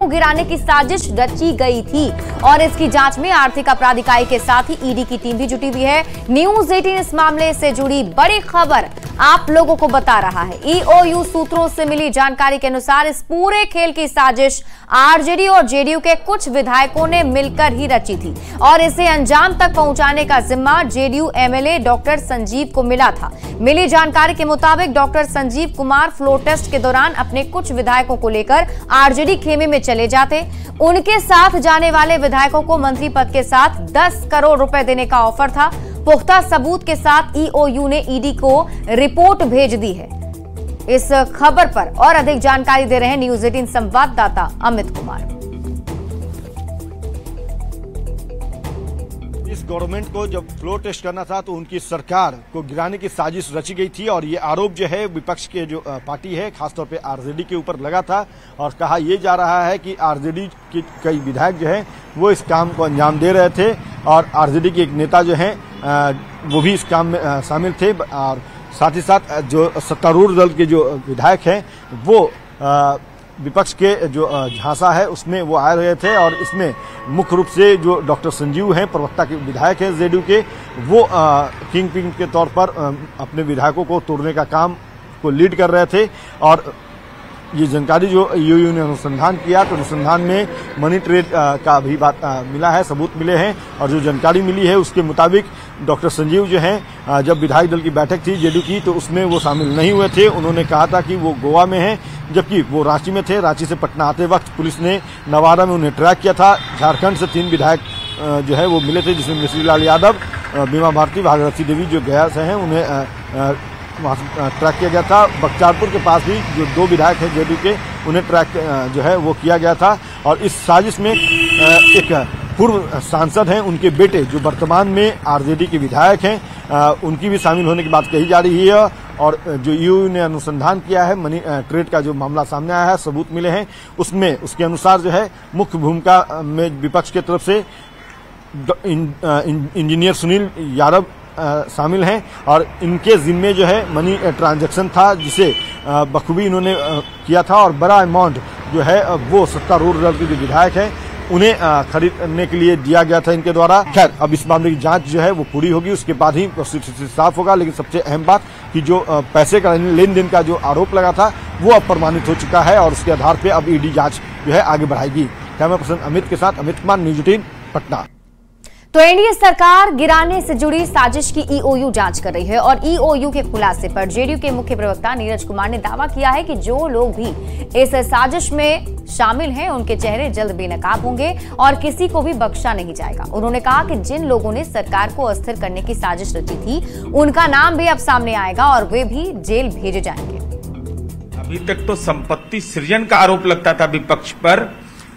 गिराने की साजिश रची गई थी और इसकी जांच में आर्थिक अपराध इकाई के साथ ही ईडी की टीम भी जुटी हुई है। न्यूज 18 इस मामले से जुड़ी बड़ी खबर आप लोगों को बता रहा है। ईओयू सूत्रों से मिली जानकारी के अनुसार इस पूरे खेल की साजिश आरजेडी और जेडीयू के कुछ विधायकों ने मिलकर ही रची थी और इसे अंजाम तक पहुंचाने का जिम्मा जेडीयू एमएलए डॉक्टर संजीव को मिला था। मिली जानकारी के मुताबिक doctor Sanjeev Kumar floor test के दौरान अपने कुछ विधायकों को लेकर आरजेडी खेमे में चले जाते। उनके साथ जाने वाले विधायकों को मंत्री पद के साथ 10 करोड़ रुपए देने का ऑफर था। पुख्ता सबूत के साथ ईओयू ने ईडी को रिपोर्ट भेज दी है। इस खबर पर और अधिक जानकारी दे रहे हैं न्यूज 18 संवाददाता अमित कुमार। इस गवर्नमेंट को जब फ्लोर टेस्ट करना था तो उनकी सरकार को गिराने की साजिश रची गई थी और ये आरोप जो है विपक्ष के जो पार्टी है खासतौर पे आरजेडी के ऊपर लगा था और कहा यह जा रहा है कि आरजेडी के कई विधायक जो है वो इस काम को अंजाम दे रहे थे और आरजेडी के एक नेता जो है वो भी इस काम में शामिल थे और साथ ही साथ जो सत्तारूढ़ दल के जो विधायक हैं वो विपक्ष के जो झांसा है उसमें वो आए रहे थे और इसमें मुख्य रूप से जो डॉक्टर संजीव हैं प्रवक्ता के विधायक हैं जेडीयू के वो किंग पिन के तौर पर अपने विधायकों को तोड़ने का काम को लीड कर रहे थे। और ये जानकारी जो ईओयू ने अनुसंधान किया तो अनुसंधान में मनी ट्रेड का भी बात मिला है, सबूत मिले हैं और जो जानकारी मिली है उसके मुताबिक डॉक्टर संजीव जो हैं जब विधायक दल की बैठक थी जेडीयू की तो उसमें वो शामिल नहीं हुए थे। उन्होंने कहा था कि वो गोवा में हैं जबकि वो रांची में थे। रांची से पटना आते वक्त पुलिस ने नवादा में उन्हें ट्रैक किया था। झारखंड से 3 विधायक जो है वो मिले थे जिसमें मिश्री लाल यादव, बीमा भारती, भागीरथी देवी जो गया से हैं उन्हें वहाँ ट्रैक किया गया था। बख्तियारपुर के पास भी जो 2 विधायक हैं जेडीयू के उन्हें ट्रैक जो है वो किया गया था और इस साजिश में एक पूर्व सांसद हैं उनके बेटे जो वर्तमान में आरजेडी के विधायक हैं उनकी भी शामिल होने की बात कही जा रही है। और जो ईओयू ने अनुसंधान किया है मनी ट्रेड का जो मामला सामने आया है, सबूत मिले हैं उसमें उसके अनुसार जो है मुख्य भूमिका में विपक्ष की तरफ से इंजीनियर सुनील यादव शामिल हैं और इनके जिम्मे जो है मनी ट्रांजैक्शन था जिसे बखूबी इन्होंने किया था और बड़ा अमाउंट जो है वो सत्तारूढ़ दल के जो विधायक हैं उन्हें खरीदने के लिए दिया गया था इनके द्वारा। खैर अब इस मामले की जांच जो है वो पूरी होगी, उसके बाद ही साफ होगा। लेकिन सबसे अहम बात कि जो पैसे का लेन देन का जो आरोप लगा था वो अब प्रमाणित हो चुका है और उसके आधार पर अब ईडी जांच जो है आगे बढ़ाएगी। कैमरा पर्सन अमित के साथ अमित कुमार, न्यूज 18 पटना। तो एनडीए सरकार गिराने से जुड़ी साजिश की ईओयू जांच कर रही है और ईओयू के खुलासे पर जेडीयू के मुख्य प्रवक्ता नीरज कुमार ने दावा किया है कि जो लोग भी इस साजिश में शामिल हैं उनके चेहरे जल्द बेनकाब होंगे और किसी को भी बख्शा नहीं जाएगा। उन्होंने कहा कि जिन लोगों ने सरकार को अस्थिर करने की साजिश रची थी उनका नाम भी अब सामने आएगा और वे भी जेल भेजे जाएंगे। अभी तक तो संपत्ति सृजन का आरोप लगता था विपक्ष पर,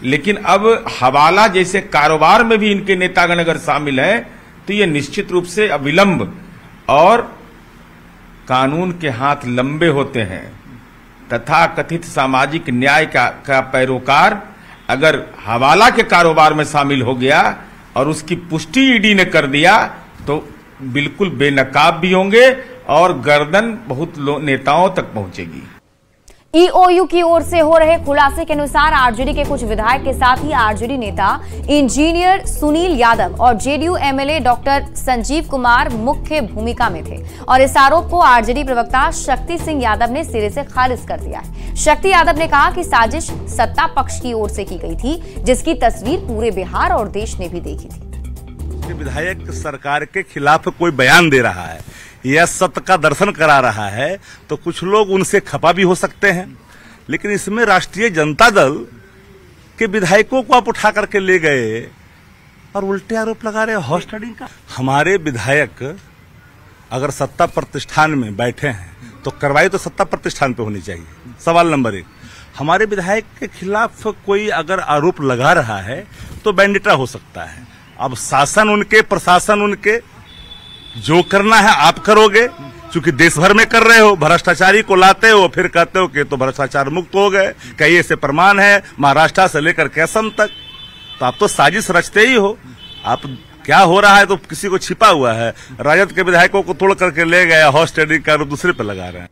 लेकिन अब हवाला जैसे कारोबार में भी इनके नेतागण अगर शामिल हैं तो ये निश्चित रूप से अविलंब और कानून के हाथ लंबे होते हैं तथा कथित सामाजिक न्याय का पैरोकार अगर हवाला के कारोबार में शामिल हो गया और उसकी पुष्टि ईडी ने कर दिया तो बिल्कुल बेनकाब भी होंगे और गर्दन बहुत नेताओं तक पहुंचेगी। ईओयू की ओर से हो रहे खुलासे के अनुसार आरजेडी के कुछ विधायक के साथ ही आरजेडी नेता इंजीनियर सुनील यादव और JDU MLA doctor Sanjeev Kumar मुख्य भूमिका में थे और इस आरोप को आरजेडी प्रवक्ता शक्ति सिंह यादव ने सिरे से खारिज कर दिया है। शक्ति यादव ने कहा कि साजिश सत्ता पक्ष की ओर से की गई थी जिसकी तस्वीर पूरे बिहार और देश ने भी देखी थी। विधायक सरकार के खिलाफ कोई बयान दे रहा है या सत्य का दर्शन करा रहा है तो कुछ लोग उनसे खफा भी हो सकते हैं, लेकिन इसमें राष्ट्रीय जनता दल के विधायकों को आप उठा करके ले गए और उल्टे आरोप लगा रहे हॉस्टिंग का। हमारे विधायक अगर सत्ता प्रतिष्ठान में बैठे हैं तो कार्रवाई तो सत्ता प्रतिष्ठान पे होनी चाहिए। सवाल नंबर 1, हमारे विधायक के खिलाफ कोई अगर आरोप लगा रहा है तो बैंडिटा हो सकता है। अब शासन उनके, प्रशासन उनके, जो करना है आप करोगे, क्योंकि देश भर में कर रहे हो। भ्रष्टाचारी को लाते हो फिर कहते हो कि तो भ्रष्टाचार मुक्त हो गए, कई ऐसे प्रमाण है महाराष्ट्र से लेकर के असम तक। तो आप तो साजिश रचते ही हो। आप क्या हो रहा है तो किसी को छिपा हुआ है। राजद के विधायकों को तोड़ करके ले गए, हॉर्स ट्रेडिंग का दूसरे पर लगा रहे हैं।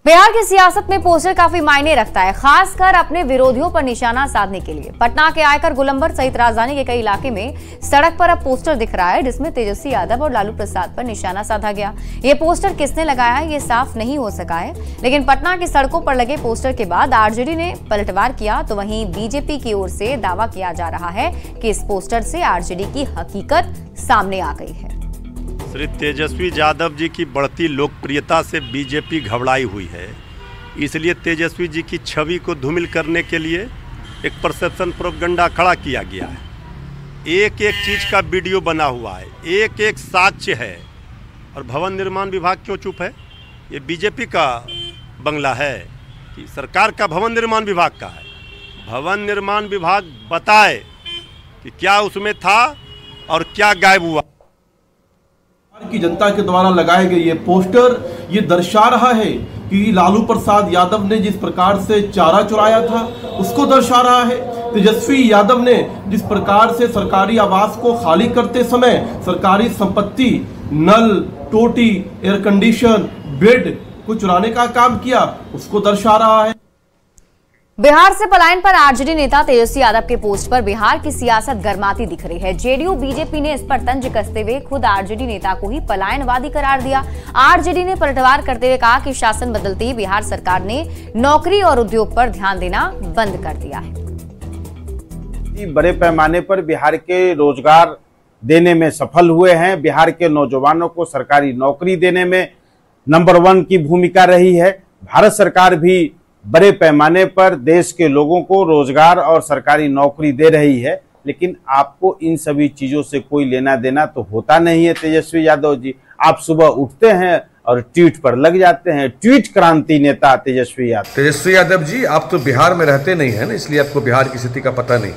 बिहार की सियासत में पोस्टर काफी मायने रखता है, खासकर अपने विरोधियों पर निशाना साधने के लिए। पटना के आयकर गोलंबर सहित राजधानी के कई इलाके में सड़क पर अब पोस्टर दिख रहा है, जिसमें तेजस्वी यादव और लालू प्रसाद पर निशाना साधा गया। ये पोस्टर किसने लगाया है, ये साफ नहीं हो सका है, लेकिन पटना की सड़कों पर लगे पोस्टर के बाद आरजेडी ने पलटवार किया, तो वहीं बीजेपी की ओर से दावा किया जा रहा है कि इस पोस्टर से आरजेडी की हकीकत सामने आ गई है। श्री तेजस्वी यादव जी की बढ़ती लोकप्रियता से बीजेपी घबराई हुई है, इसलिए तेजस्वी जी की छवि को धूमिल करने के लिए एक परसेप्शन प्रोपगंडा खड़ा किया गया है। एक एक चीज का वीडियो बना हुआ है, एक एक साक्ष्य है। और भवन निर्माण विभाग क्यों चुप है? ये बीजेपी का बंगला है कि सरकार का भवन निर्माण विभाग का है? भवन निर्माण विभाग बताए कि क्या उसमें था और क्या गायब हुआ। की जनता के द्वारा लगाए गए ये पोस्टर ये दर्शा रहा है कि लालू प्रसाद यादव ने जिस प्रकार से चारा चुराया था उसको दर्शा रहा है। तेजस्वी यादव ने जिस प्रकार से सरकारी आवास को खाली करते समय सरकारी संपत्ति, नल, टोटी, एयर कंडीशन, बेड को चुराने का काम किया, उसको दर्शा रहा है। बिहार से पलायन पर आरजेडी नेता तेजस्वी यादव के पोस्ट पर बिहार की सियासत गर्माती दिख रही है। जेडीयू बीजेपी ने इस पर तंज कसते हुए खुद आरजेडी नेता को ही पलायनवादी करार दिया। आरजेडी ने पलटवार करते हुए कहा कि शासन बदलते ही बिहार सरकार ने नौकरी और उद्योग पर ध्यान देना बंद कर दिया है। बड़े पैमाने पर बिहार के रोजगार देने में सफल हुए हैं। बिहार के नौजवानों को सरकारी नौकरी देने में नंबर 1 की भूमिका रही है। भारत सरकार भी बड़े पैमाने पर देश के लोगों को रोजगार और सरकारी नौकरी दे रही है, लेकिन आपको इन सभी चीजों से कोई लेना देना तो होता नहीं है। तेजस्वी यादव जी, आप सुबह उठते हैं और ट्वीट पर लग जाते हैं। ट्वीट क्रांति नेता तेजस्वी यादव जी, आप तो बिहार में रहते नहीं है ना, इसलिए आपको बिहार की स्थिति का पता नहीं।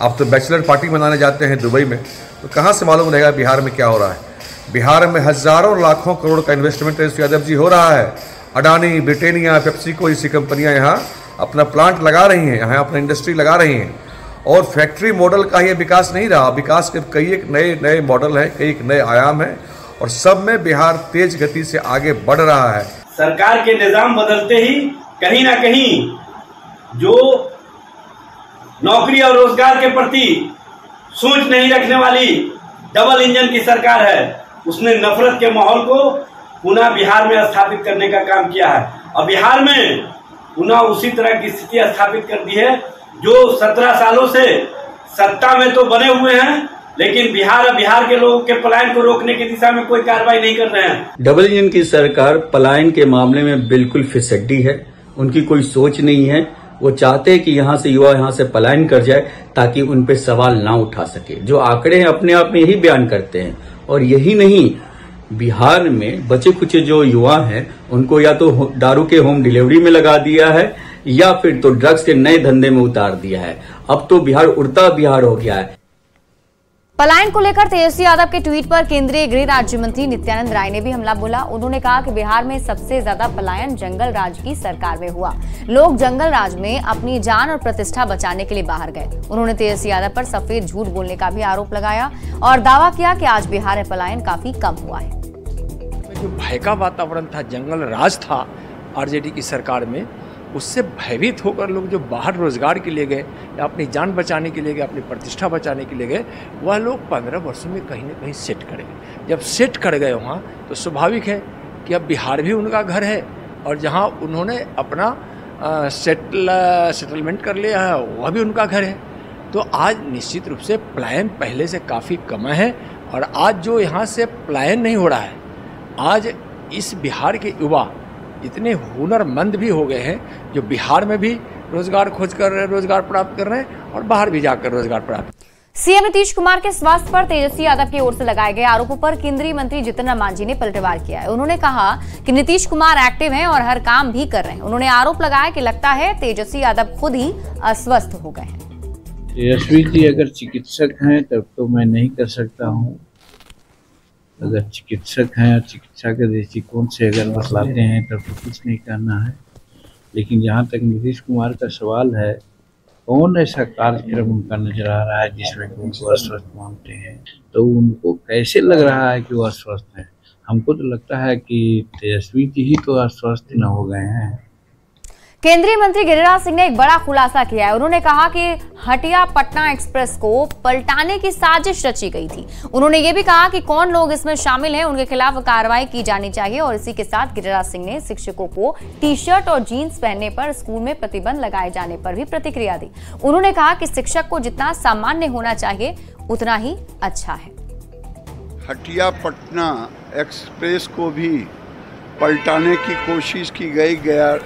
आप तो बैचलर पार्टी मनाने जाते हैं दुबई में, तो कहाँ से मालूम रहेगा बिहार में क्या हो रहा है। बिहार में हजारों लाखों करोड़ का इन्वेस्टमेंट तेजस्वी यादव जी हो रहा है। अडानी, ब्रिटेनिया, पेप्सिको जैसी कंपनियां यहाँ अपना प्लांट लगा रही हैं, यहाँ अपना इंडस्ट्री लगा रही हैं। और फैक्ट्री मॉडल का ये विकास नहीं रहा, विकास के कई एक नए मॉडल हैं, कई एक नए आयाम हैं, और सब में बिहार तेज गति से आगे बढ़ रहा है। सरकार के निजाम बदलते ही कहीं ना कहीं जो नौकरी और रोजगार के प्रति सोच नहीं रखने वाली डबल इंजन की सरकार है, उसने नफरत के माहौल को पुनः बिहार में स्थापित करने का काम किया है। और बिहार में पुनः उसी तरह की स्थिति स्थापित कर दी है जो 17 सालों से सत्ता में तो बने हुए हैं, लेकिन बिहार के लोगों के पलायन को रोकने की दिशा में कोई कार्रवाई नहीं कर रहे हैं। डबल इंजन की सरकार पलायन के मामले में बिल्कुल फिसड्डी है। उनकी कोई सोच नहीं है। वो चाहते हैं कि यहाँ से युवा यहाँ से पलायन कर जाए ताकि उन पे सवाल ना उठा सके। जो आंकड़े हैं अपने आप में यही बयान करते हैं। और यही नहीं, बिहार में बचे कुचे जो युवा हैं उनको या तो दारू के होम डिलीवरी में लगा दिया है या फिर तो ड्रग्स के नए धंधे में उतार दिया है। अब तो बिहार उड़ता बिहार हो गया है। पलायन को लेकर तेजस्वी यादव के ट्वीट पर केंद्रीय गृह राज्य मंत्री नित्यानंद राय ने भी हमला बोला। उन्होंने कहा कि बिहार में सबसे ज्यादा पलायन जंगल राज की सरकार में हुआ। लोग जंगल राज में अपनी जान और प्रतिष्ठा बचाने के लिए बाहर गए। उन्होंने तेजस्वी यादव पर सफेद झूठ बोलने का भी आरोप लगाया और दावा किया कि आज बिहार में पलायन काफी कम हुआ है। जो भय का वातावरण था, जंगल राज था आरजेडी की सरकार में, उससे भयभीत होकर लोग जो बाहर रोजगार के लिए गए या अपनी जान बचाने के लिए गए, अपनी प्रतिष्ठा बचाने के लिए गए, वह लोग 15 वर्षों में कहीं ना कहीं सेट कर गए। जब सेट कर गए वहाँ, तो स्वाभाविक है कि अब बिहार भी उनका घर है और जहाँ उन्होंने अपना सेटलमेंट कर लिया है वह भी उनका घर है। तो आज निश्चित रूप से पलायन पहले से काफ़ी कम है। और आज जो यहाँ से पलायन नहीं हो रहा है, आज इस बिहार के युवा इतने हुनरमंद भी हो गए हैं जो बिहार में भी रोजगार खोज कर रहे हैं, रोजगार प्राप्त कर रहे हैं और बाहर भी जाकर रोजगार प्राप्त। सीएम नीतीश कुमार के स्वास्थ्य पर तेजस्वी यादव की ओर से लगाए गए आरोपों पर केंद्रीय मंत्री जितन राम मांझी ने पलटवार किया है। उन्होंने कहा कि नीतीश कुमार एक्टिव हैं और हर काम भी कर रहे हैं। उन्होंने आरोप लगाया कि लगता है तेजस्वी यादव खुद ही अस्वस्थ हो गए हैं। तेजस्वी जी अगर चिकित्सक हैं तब तो मैं नहीं कर सकता हूँ। अगर चिकित्सक हैं और चिकित्सा के दृष्टिकोण से अगर बतलाते हैं तब तो कुछ नहीं करना है। लेकिन जहाँ तक नीतीश कुमार का सवाल है, कौन ऐसा कार्यक्रम उनका नजर आ रहा है जिसमें उनको अस्वस्थ मानते हैं? तो उनको कैसे लग रहा है कि वो अस्वस्थ हैं? हमको तो लगता है कि तेजस्वी जी ही तो आश्वस्त न हो गए हैं। केंद्रीय मंत्री गिरिराज सिंह ने एक बड़ा खुलासा किया है। उन्होंने कहा कि हटिया पटना एक्सप्रेस को पलटाने की साजिश रची गई थी। उन्होंने ये भी कहा कि कौन लोग इसमें शामिल हैं, उनके खिलाफ कार्रवाई की जानी चाहिए। और इसी के साथ गिरिराज सिंह ने शिक्षकों को टी शर्ट और जीन्स पहनने पर स्कूल में प्रतिबंध लगाए जाने पर भी प्रतिक्रिया दी। उन्होंने कहा कि शिक्षक को जितना सामान्य होना चाहिए उतना ही अच्छा है। हटिया पटना एक्सप्रेस को भी पलटाने की कोशिश की गया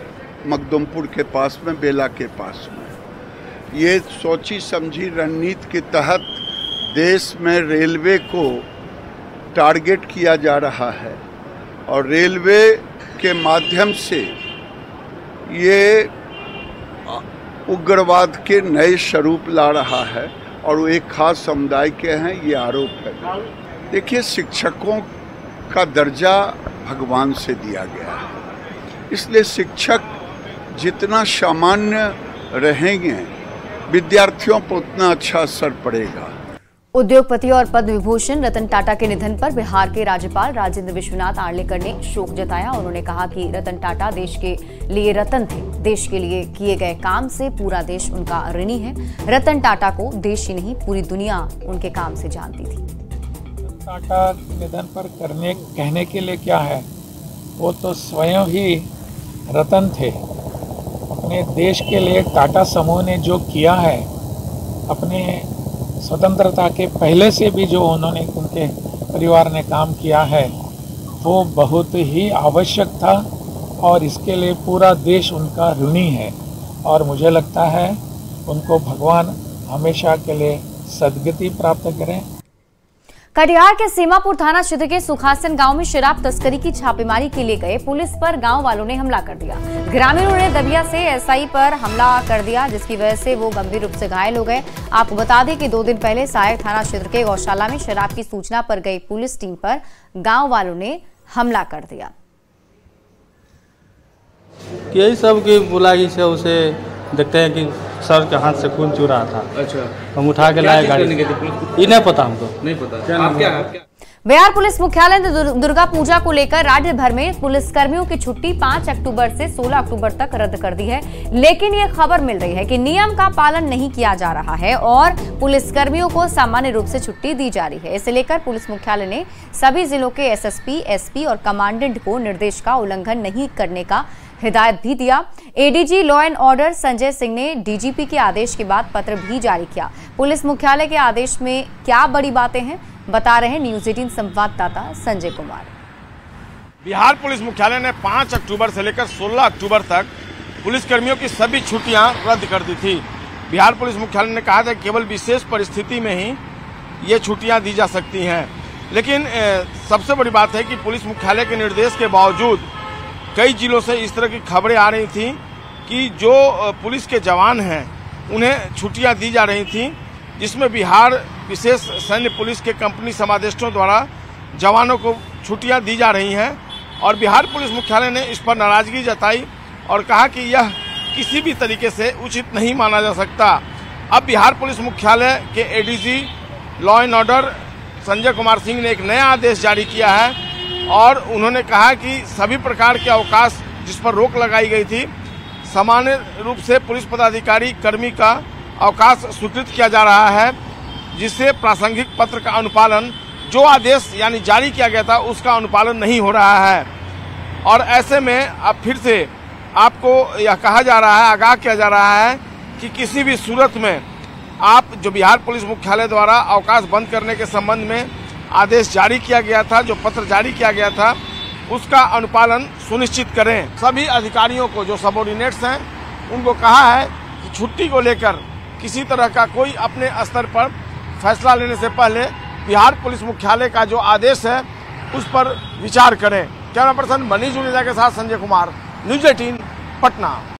मखदुमपुर के पास में, बेला के पास में। ये सोची समझी रणनीति के तहत देश में रेलवे को टारगेट किया जा रहा है और रेलवे के माध्यम से ये उग्रवाद के नए स्वरूप ला रहा है और वो एक खास समुदाय के हैं, ये आरोप है। देखिए, शिक्षकों का दर्जा भगवान से दिया गया है, इसलिए शिक्षक जितना सामान्य रहेंगे विद्यार्थियों पर उतना अच्छा असर पड़ेगा। उद्योगपति और पद्म विभूषण रतन टाटा के निधन पर बिहार के राज्यपाल राजेंद्र विश्वनाथ आर्लेकर ने शोक जताया। उन्होंने कहा कि रतन टाटा देश के लिए रतन थे। देश के लिए किए गए काम से पूरा देश उनका ऋणी है। रतन टाटा को देश ही नहीं पूरी दुनिया उनके काम से जानती थी। टाटा के निधन पर कहने के लिए क्या है, वो तो स्वयं ही रतन थे। अपने देश के लिए टाटा समूह ने जो किया है, अपने स्वतंत्रता के पहले से भी जो उन्होंने, उनके परिवार ने काम किया है, वो बहुत ही आवश्यक था और इसके लिए पूरा देश उनका ऋणी है। और मुझे लगता है उनको भगवान हमेशा के लिए सद्गति प्राप्त करें। कटिहार के सीमापुर थाना क्षेत्र के सुखासन गांव में शराब तस्करी की छापेमारी के लिए गए पुलिस पर गांव वालों ने हमला कर दिया। ग्रामीणों ने दबिया से एसआई पर हमला कर दिया, जिसकी वजह से वो गंभीर रूप से घायल हो गए। आपको बता दें कि 2 दिन पहले सहायक थाना क्षेत्र के गौशाला में शराब की सूचना पर गई पुलिस टीम पर गाँव वालों ने हमला कर दिया। यही सब की बुलाई से उसे देखते हैं कि सर के हाथ से खून चू रहा था। अच्छा, हम उठा के लाए गाड़ी। ये नहीं पता, हमको नहीं पता। आप क्या? बिहार पुलिस मुख्यालय ने दुर्गा पूजा को लेकर राज्य भर में पुलिसकर्मियों की छुट्टी 5 अक्टूबर से 16 अक्टूबर तक रद्द कर दी है। लेकिन ये खबर मिल रही है कि नियम का पालन नहीं किया जा रहा है और पुलिसकर्मियों को सामान्य रूप से छुट्टी दी जा रही है। इसे लेकर पुलिस मुख्यालय ने सभी जिलों के एसएसपी, एसपी और कमांडेंट को निर्देश का उल्लंघन नहीं करने का हिदायत भी दिया। ADG law and order Sanjay Singh ने डीजीपी के आदेश के बाद पत्र भी जारी किया। पुलिस मुख्यालय के आदेश में क्या बड़ी बातें हैं, बता रहे हैं न्यूज 18 संवाददाता संजय कुमार। बिहार पुलिस मुख्यालय ने 5 अक्टूबर से लेकर 16 अक्टूबर तक पुलिसकर्मियों की सभी छुट्टियां रद्द कर दी थी। बिहार पुलिस मुख्यालय ने कहा था कि केवल विशेष परिस्थिति में ही ये छुट्टियां दी जा सकती हैं। लेकिन सबसे बड़ी बात है कि पुलिस मुख्यालय के निर्देश के बावजूद कई जिलों से इस तरह की खबरें आ रही थी कि जो पुलिस के जवान हैं उन्हें छुट्टियां दी जा रही थी, जिसमें बिहार विशेष सैन्य पुलिस के कंपनी समादेष्टों द्वारा जवानों को छुट्टियां दी जा रही हैं। और बिहार पुलिस मुख्यालय ने इस पर नाराजगी जताई और कहा कि यह किसी भी तरीके से उचित नहीं माना जा सकता। अब बिहार पुलिस मुख्यालय के ADG law and order Sanjay Kumar Singh ने एक नया आदेश जारी किया है और उन्होंने कहा कि सभी प्रकार के अवकाश जिस पर रोक लगाई गई थी, सामान्य रूप से पुलिस पदाधिकारी कर्मी का अवकाश स्वीकृत किया जा रहा है, जिससे प्रासंगिक पत्र का अनुपालन, जो आदेश यानी जारी किया गया था, उसका अनुपालन नहीं हो रहा है। और ऐसे में अब फिर से आपको यह कहा जा रहा है, आगाह किया जा रहा है कि किसी भी सूरत में आप जो बिहार पुलिस मुख्यालय द्वारा अवकाश बंद करने के संबंध में आदेश जारी किया गया था, जो पत्र जारी किया गया था, उसका अनुपालन सुनिश्चित करें। सभी अधिकारियों को जो सबऑर्डिनेट्स हैं उनको कहा है कि छुट्टी को लेकर किसी तरह का कोई अपने स्तर पर फैसला लेने से पहले बिहार पुलिस मुख्यालय का जो आदेश है उस पर विचार करें। कैमरा पर्सन मनीष जुनेजा के साथ संजय कुमार, न्यूज 18 पटना।